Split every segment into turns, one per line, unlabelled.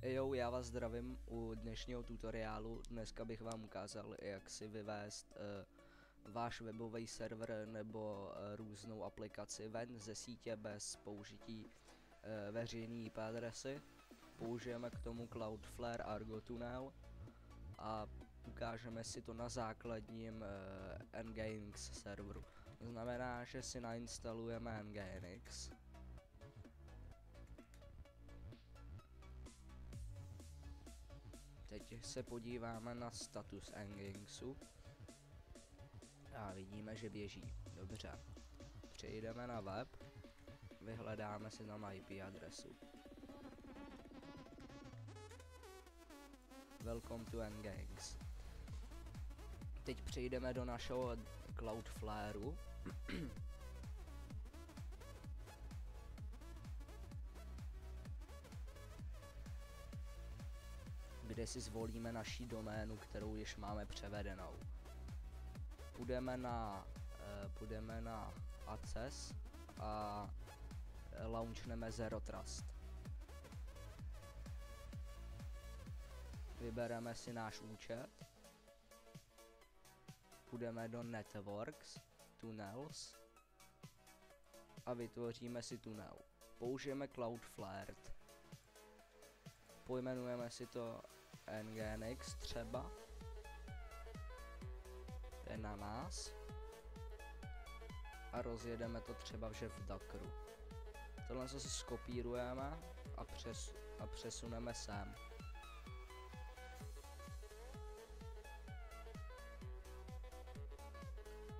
Jo, já vás zdravím u dnešního tutoriálu. Dneska bych vám ukázal, jak si vyvést váš webový server nebo různou aplikaci ven ze sítě bez použití veřejné IP adresy. Použijeme k tomu Cloudflare Argo Tunnel a ukážeme si to na základním Nginx serveru. To znamená, že si nainstalujeme Nginx. Teď se podíváme na status Nginxu a vidíme, že běží. Dobře. Přejdeme na web, vyhledáme si tam IP adresu. Welcome to Nginx. Teď přejdeme do našeho Cloudflareu. Kde si zvolíme naší doménu, kterou již máme převedenou. Půjdeme na access a launchneme Zero Trust. Vybereme si náš účet. Půjdeme do Networks, Tunnels a vytvoříme si tunel. Použijeme Cloudflare. Pojmenujeme si to Nginx třeba. To je na nás. A rozjedeme to třeba v Dockeru. Tohle si skopírujeme a přesuneme sem.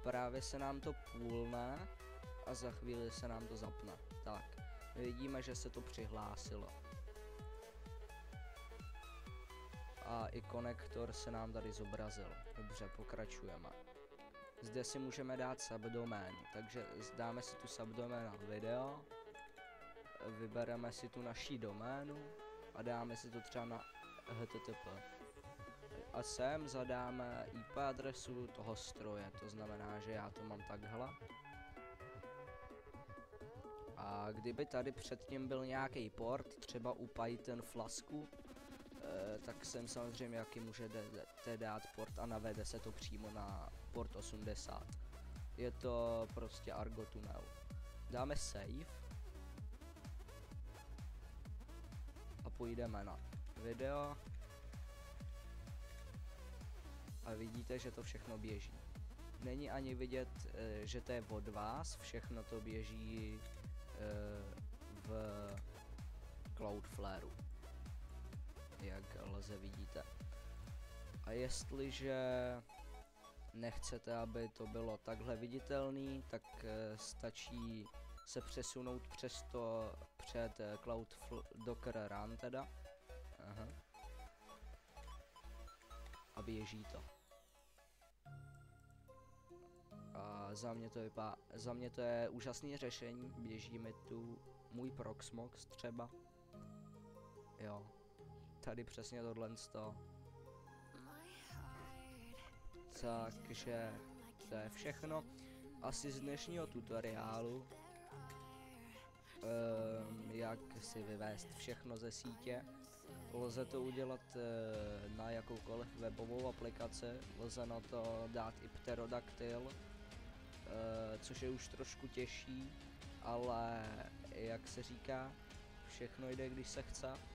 Právě se nám to půlne a za chvíli se nám to zapne. Tak, vidíme, že se to přihlásilo. A i konektor se nám tady zobrazil. Dobře, pokračujeme. Zde si můžeme dát subdomén, takže dáme si tu subdomén na video, vybereme si tu naší doménu a dáme si to třeba na http. A sem zadáme IP adresu toho stroje, to znamená, že já to mám takhle. A kdyby tady předtím byl nějaký port, třeba u Python Flasku, tak sem samozřejmě jaký můžete dát port a navede se to přímo na port 80. Je to prostě Argo Tunnel. Dáme save a půjdeme na video a vidíte, že to všechno běží. Není ani vidět, že to je od vás, všechno to běží v Cloudflareu, jak lze vidíte. A jestliže nechcete, aby to bylo takhle viditelný, tak stačí se přesunout před Docker Run teda. Aha. A běží to. A za mě to je úžasné řešení, běží mi tu můj Proxmox třeba. Jo. Tady přesně tohle sto. Takže to je všechno asi z dnešního tutoriálu, jak si vyvést všechno ze sítě. Lze to udělat na jakoukoliv webovou aplikaci, lze na to dát i pterodaktyl, což je už trošku těžší, ale jak se říká, všechno jde, když se chce.